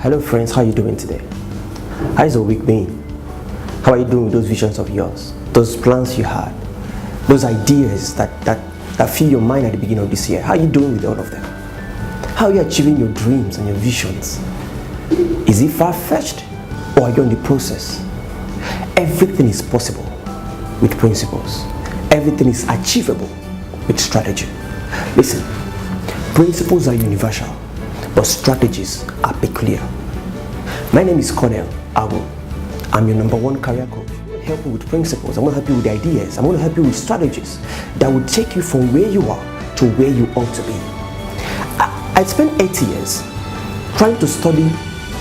Hello friends, how are you doing today? How's your week been? How are you doing with those visions of yours? Those plans you had? Those ideas that fill your mind at the beginning of this year? How are you doing with all of them? How are you achieving your dreams and your visions? Is it far-fetched or are you in the process? Everything is possible with principles. Everything is achievable with strategy. Listen, principles are universal, but strategies are peculiar. My name is Cornel, Agwu. I'm your #1 career coach. I'm going to help you with principles. I'm going to help you with ideas. I'm going to help you with strategies that will take you from where you are to where you ought to be. I spent 8 years trying to study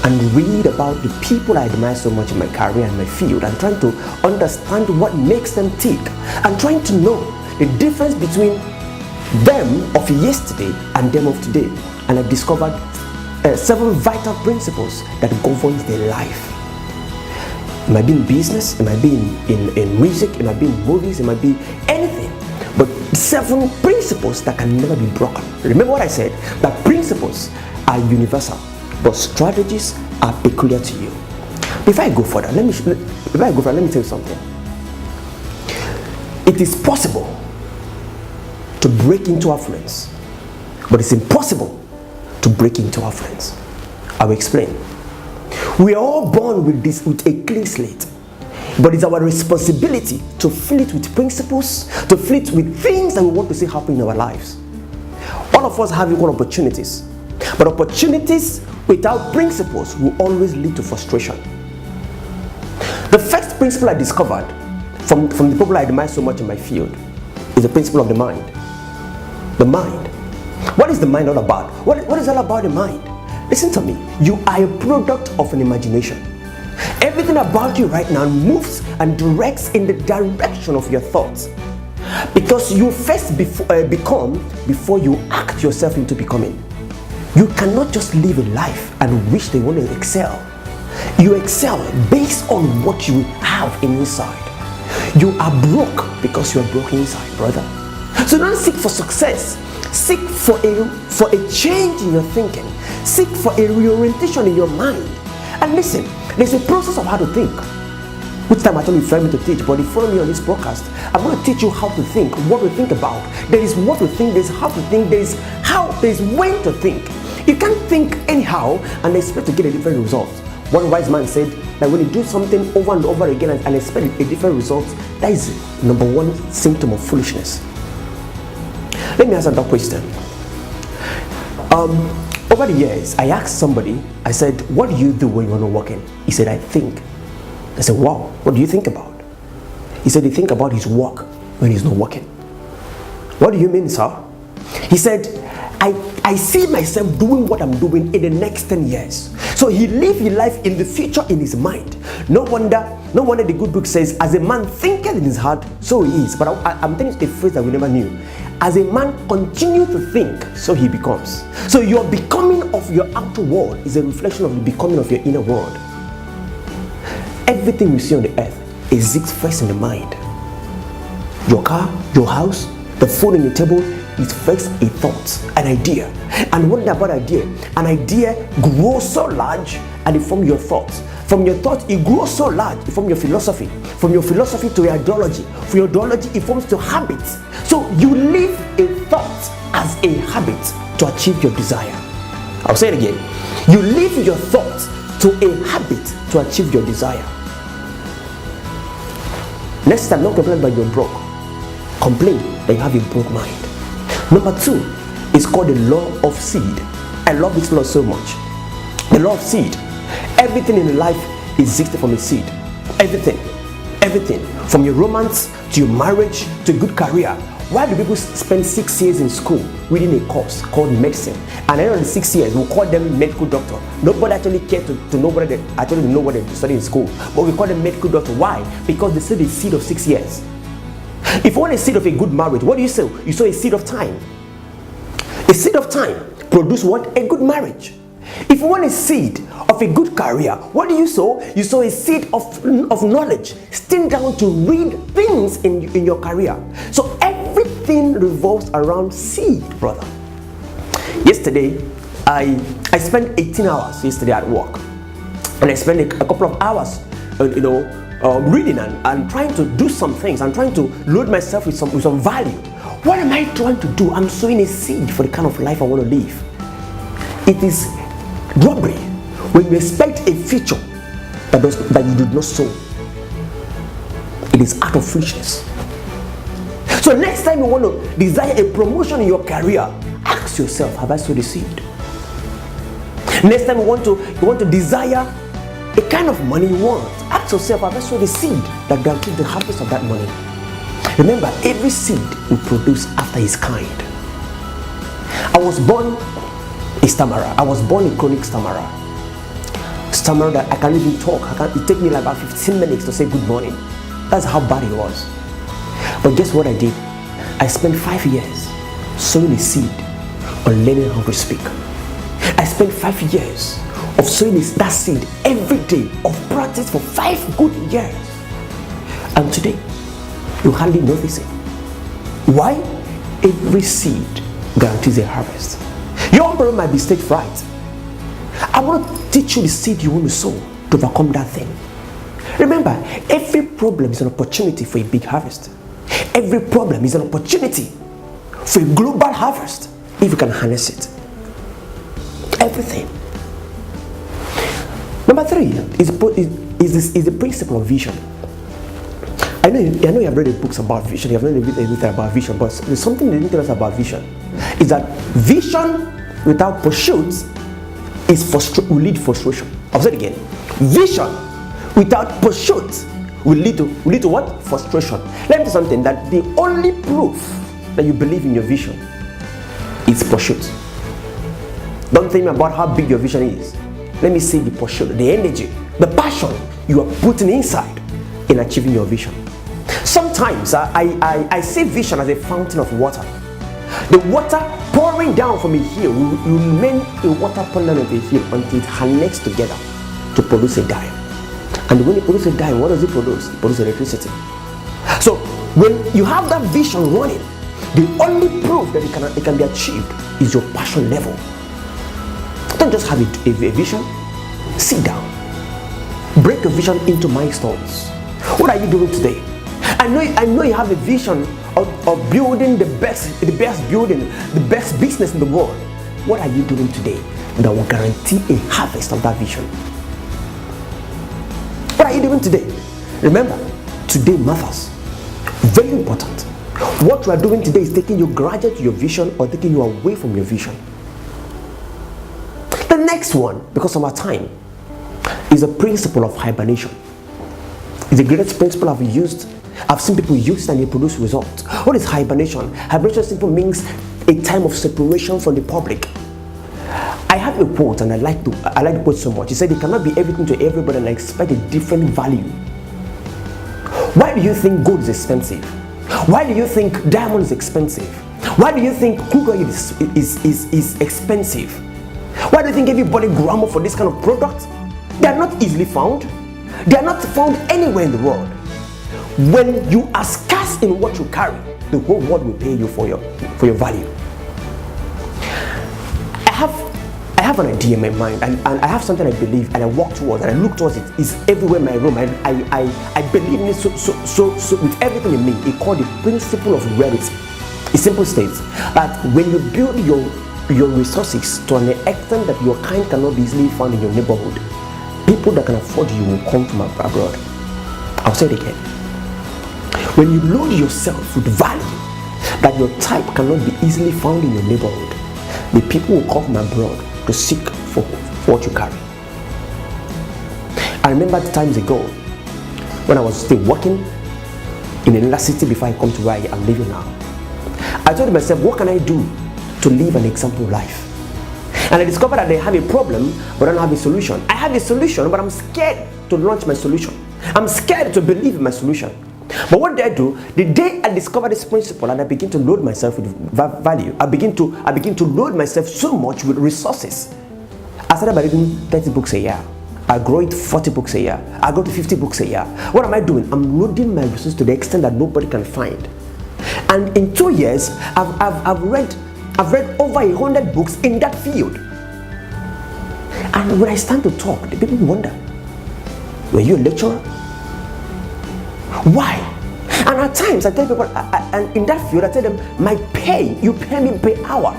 and read about the people I admire so much in my career and my field, and trying to understand what makes them tick, and trying to know the difference between them of yesterday and them of today. And I discovered 7 vital principles that govern their life. It might be in business, it might be in music, it might be in movies, it might be anything. But 7 principles that can never be broken. Remember what I said, that principles are universal, but strategies are peculiar to you. Before I go further, let me tell you something. It is possible to break into affluence, but it's impossible to break into affluence. I will explain. We are all born with a clean slate, but it's our responsibility to fill it with principles, to fill it with things that we want to see happen in our lives. All of us have equal opportunities, but opportunities without principles will always lead to frustration. The first principle I discovered from the people I admire so much in my field is the principle of the mind. The mind. What is the mind all about? What is all about the mind? Listen to me. You are a product of an imagination. Everything about you right now moves and directs in the direction of your thoughts. Because you first become before you act yourself into becoming. You cannot just live a life and wish they want to excel. You excel based on what you have inside. You are broke because you are broken inside, brother. So don't seek for success. Seek for a change in your thinking. Seek for a reorientation in your mind. And listen, there's a process of how to think, which time I told you for me to teach, but if you follow me on this broadcast, I'm going to teach you how to think, what to think about. There is what to think, there's how to think, there's when to think. You can't think anyhow and expect to get a different result. One wise man said that when you do something over and over again and expect a different result, that is #1 symptom of foolishness. Let me answer that question. Over the years, I asked somebody, I said, what do you do when you're not working? He said, I think. I said, wow, what do you think about? He said, he think about his work when he's not working. What do you mean, sir? He said, I see myself doing what I'm doing in the next 10 years. So he lived his life in the future in his mind. No wonder the good book says, as a man thinketh in his heart, so he is. But I'm telling you a phrase that we never knew. As a man continues to think, so he becomes. So your becoming of your outer world is a reflection of the becoming of your inner world. Everything we see on the earth exists first in the mind. Your car, your house, the food on your table is first a thought, an idea. And what about idea? An idea grows so large and it forms your thoughts. From your thoughts, it grows so large, it forms your philosophy. From your philosophy to your ideology. From your ideology, it forms to habits. So you live a thought as a habit to achieve your desire. I'll say it again. You live your thoughts to a habit to achieve your desire. Next time, don't complain about you're broke. Complain that you have a broke mind. #2 is called the law of seed. I love this law so much. The law of seed. Everything in life exists from a seed. Everything. From your romance to your marriage to a good career. Why do people spend 6 years in school reading a course called medicine? And at the end of the 6 years, we'll call them medical doctor. Nobody actually cares to know what they actually know what they study in school. But we call them medical doctor. Why? Because they sow the seed of 6 years. If you want a seed of a good marriage, what do you sow? You sow a seed of time. A seed of time produces what? A good marriage. If you want a seed of a good career, what do you sow? You sow a seed of knowledge. Sit down to read things in your career. So everything revolves around seed, brother. Yesterday, I I spent 18 hours yesterday at work, and I spent a couple of hours, reading and trying to do some things. I'm trying to load myself with some value. What am I trying to do? I'm sowing a seed for the kind of life I want to live. It is robbery when you expect a future that you did not sow. It is out of foolishness. So next time you want to desire a promotion in your career, ask yourself, have I sowed a seed? Next time you want to desire a kind of money you want, ask yourself, have I sowed a seed that guarantees the harvest of that money? Remember, every seed will produce after his kind. I was born a stammerer. I was born a chronic stammerer. Stammerer that I can't even talk. It takes me like about 15 minutes to say good morning. That's how bad it was. But guess what I did? I spent 5 years sowing a seed on learning how to speak. I spent 5 years of sowing that seed every day of practice for 5 good years. And today, you hardly notice it. Why? Every seed guarantees a harvest. Your umbrella might be stage fright. I want to teach you the seed you want to sow to overcome that thing. Remember, every problem is an opportunity for a big harvest. Every problem is an opportunity for a global harvest if you can harness it. Everything. Number 3 is the principle of vision. I know you have read the books about vision, you have read everything about vision, but there's something they didn't tell us about vision. Is that vision without pursuit will lead to frustration. I'll say it again. Vision without pursuit will lead to what? Frustration. Let me tell you something, that the only proof that you believe in your vision is pursuit. Don't think about how big your vision is. Let me see the pursuit, the energy, the passion you are putting inside in achieving your vision. Sometimes I see vision as a fountain of water. The water pouring down from a hill will remain a water pouring down of a hill until it harnesses together to produce a dime. And when it produces a dime, what does it produce? It produces electricity. So when you have that vision running, the only proof that it can be achieved is your passion level. Don't just have a vision. Sit down. Break your vision into milestones. What are you doing today? I know you have a vision of building the best building, the best business in the world. What are you doing today that will guarantee a harvest of that vision? What are you doing today? Remember, today matters. Very important. What you are doing today is taking you gradually to your vision or taking you away from your vision. The next one, because of our time, is a principle of hibernation. It's the greatest principle I've seen people use and they produce results. What is hibernation? Hibernation simply means a time of separation from the public. I have a quote and I like the quote so much. He said, "You cannot be everything to everybody and expect a different value." Why do you think gold is expensive? Why do you think diamond is expensive? Why do you think crude oil is expensive? Why do you think everybody grumble for this kind of product? They are not easily found. They are not found anywhere in the world. When you are scarce in what you carry, the whole world will pay you for your value. I have an idea in my mind, and I have something I believe, and I walk towards, and I look towards it. It's everywhere in my room. I believe in it so with everything in me. It's called the principle of rarity. It simply states that when you build your resources to an extent that your kind cannot be easily found in your neighborhood, people that can afford you will come from abroad. I'll say it again. When you load yourself with value that your type cannot be easily found in your neighborhood, the people will come from abroad to seek for what you carry. I remember times ago when I was still working in another city before I come to where I'm living now. I told myself, what can I do to live an example life? And I discovered that I have a problem, but I don't have a solution. I have a solution, but I'm scared to launch my solution. I'm scared to believe in my solution. But what did I do? The day I discovered this principle and I begin to load myself with value, I begin to load myself so much with resources. I started by reading 30 books a year. I grow it 40 books a year. I go to 50 books a year. What am I doing? I'm loading my resources to the extent that nobody can find. And in 2 years, I've read over 100 books in that field. And when I stand to talk, the people wonder, were you a lecturer? Why? And at times I tell people, and in that field I tell them, my pay, you pay me per hour.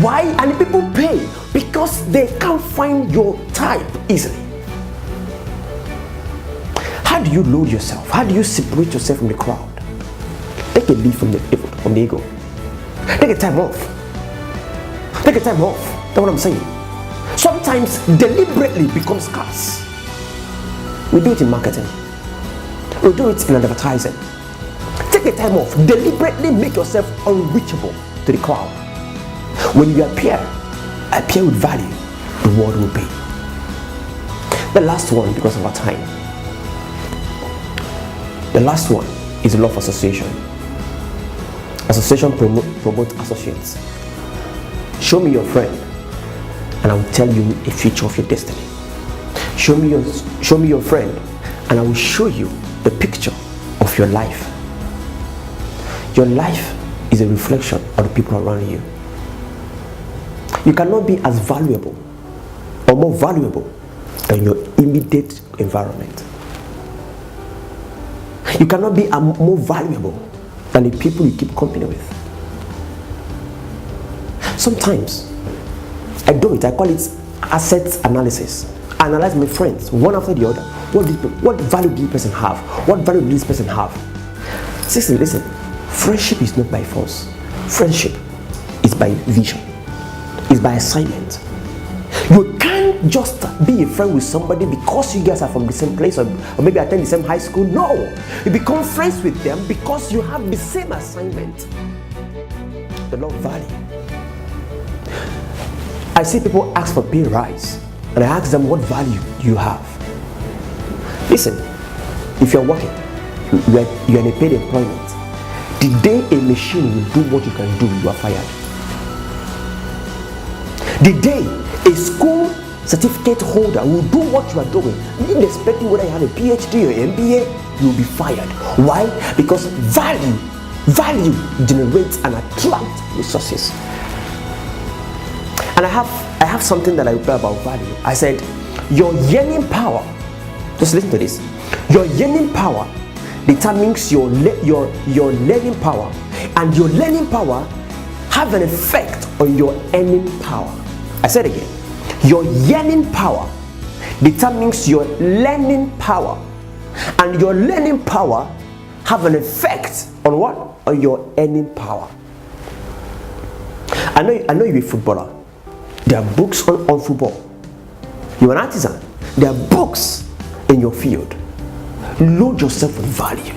Why? And the people pay because they can't find your type easily. How do you load yourself? How do you separate yourself from the crowd? Take a leave from the ego. Take a time off. Take a time off. That's what I'm saying. Sometimes deliberately becomes scarce. We do it in marketing. We do it in advertising. Take a time off. Deliberately make yourself unreachable to the crowd. When you appear with value, the world will pay. The last one, because of our time. The last one is the law of association. Association promote associates. Show me your friend, and I will tell you a future of your destiny. Show me your friend, and I will show you the picture of your life. Your life is a reflection of the people around you. You cannot be as valuable or more valuable than your immediate environment. You cannot be more valuable than the people you keep company with. Sometimes I do it. I call it assets analysis. I analyze my friends one after the other. What value did this person have? What value did this person have? Listen. Friendship is not by force. Friendship is by vision. It's by assignment. You can't just be a friend with somebody because you guys are from the same place or maybe attend the same high school. No, you become friends with them because you have the same assignment. The law of value. I see people ask for pay rise, and I ask them, what value do you have? Listen, if you're working, you're in a paid employment. The day a machine will do what you can do, you are fired. The day a school certificate holder will do what you are doing, irrespective whether you have a PhD or MBA, you will be fired. Why? Because value generates and attracts resources. And I have something that I reply about value. I said, your yearning power, just listen to this, your yearning power determines your learning power, and your learning power have an effect on your earning power. I said again, your yearning power determines your learning power, and your learning power have an effect on what? On your earning power. I know you're a footballer. There are books on football. You're an artisan. There are books in your field. Load yourself with value.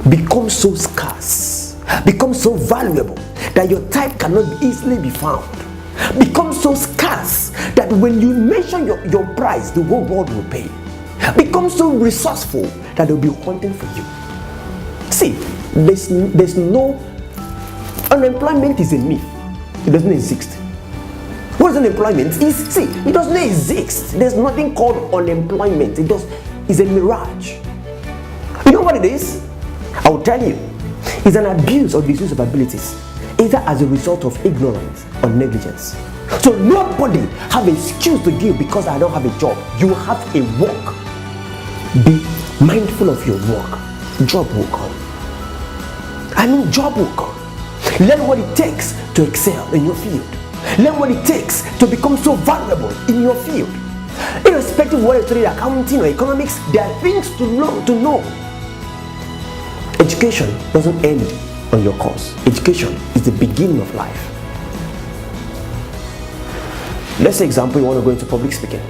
Become so scarce. Become so valuable that your type cannot easily be found. Become so scarce that when you mention your price, the whole world will pay. Become so resourceful that they'll be hunting for you. See, there's no unemployment is a myth. It doesn't exist. What is unemployment? It doesn't exist. There's nothing called unemployment. It's a mirage. You know what it is? I will tell you. It's an abuse or misuse of abilities, either as a result of ignorance or negligence. So nobody have an excuse to give because I don't have a job. You have a work. Be mindful of your work. Job will come. Job will come. Learn what it takes to excel in your field. Learn what it takes to become so valuable in your field. Irrespective of whether you study accounting or economics, there are things to know. Education doesn't end on your course. Education is the beginning of life. Let's say example, you want to go into public speaking.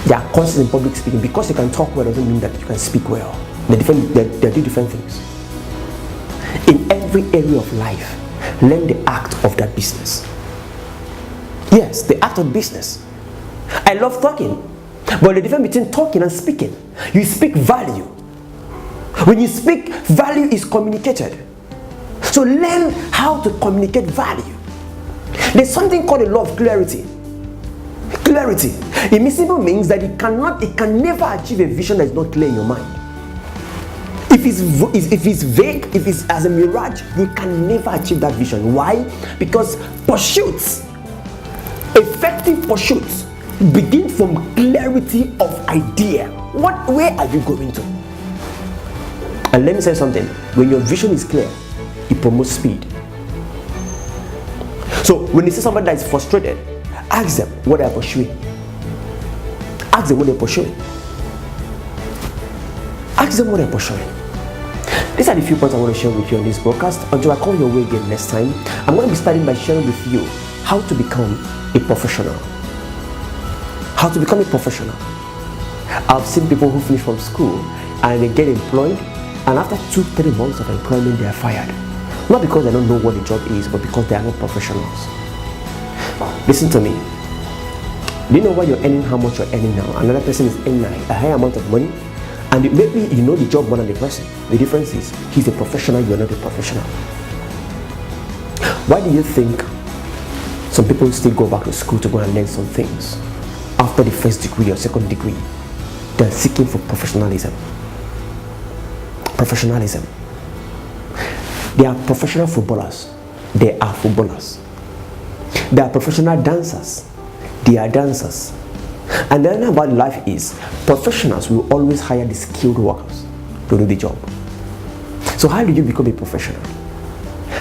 There are courses in public speaking. Because you can talk well doesn't mean that you can speak well. They're two different things. In every area of life, learn the act of that business. Yes, the act of business. I love talking, but the difference between talking and speaking, you speak value. When you speak, value is communicated. So learn how to communicate value. There's something called a law of clarity. Clarity. It simply means that it can never achieve a vision that is not clear in your mind. If it's vague, if it's as a mirage, you can never achieve that vision. Why? Because pursuits Effective pursuits begin from clarity of idea. Where are you going to? And let me say something. When your vision is clear, it promotes speed. So when you see somebody that is frustrated, ask them what they are pursuing. Ask them what they're pursuing. Ask them what they're pursuing. These are the few points I want to share with you on this broadcast. Until I come your way again next time, I'm going to be starting by sharing with you how to become a professional. How to become a professional. I've seen people who finish from school and they get employed, and after 2-3 months of employment they are fired. Not because they don't know what the job is, but because they are not professionals. Listen to me. Do you know why you're earning how much you're earning now? Another person is earning a higher amount of money, and maybe you know the job more than the person. The difference is he's a professional, you're not a professional. Why do you think some people still go back to school to go and learn some things? After the first degree or second degree, they're seeking for professionalism. Professionalism. They are professional footballers. They are footballers. They are professional dancers. They are dancers. And the other thing about life is, professionals will always hire the skilled workers to do the job. So how do you become a professional?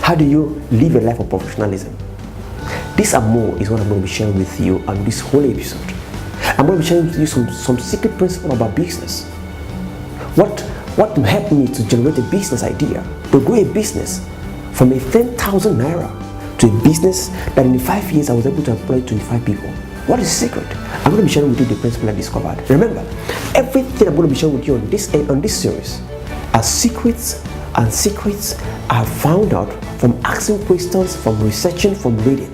How do you live a life of professionalism? This and more is what I'm going to be sharing with you on this whole episode. I'm going to be sharing with you some secret principles about business. What helped me to generate a business idea, to grow a business from a 10,000 naira to a business that in 5 years I was able to employ 25 people. What is the secret? I'm going to be sharing with you the principle I discovered. Remember, everything I'm going to be sharing with you on this series are secrets, and secrets are found out from asking questions, from researching, from reading.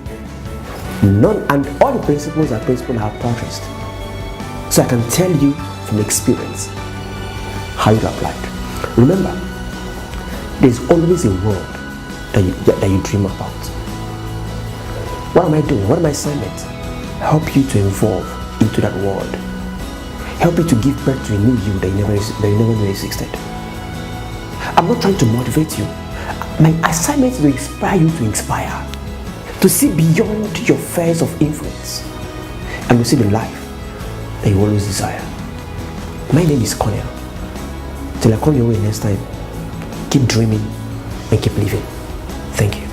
None, and all the principles are principles I have purchased. So I can tell you from experience how you apply it. Remember, there's always a world that you dream about. What am I doing? What am I assignment? Help you to evolve into that world. Help you to give birth to a new you that you never knew existed. I'm not trying to motivate you. My assignment is to inspire you to inspire. To see beyond your fears of influence. And to see the life that you always desire. My name is Cornel. Till I come your way next time, keep dreaming and keep living. Thank you.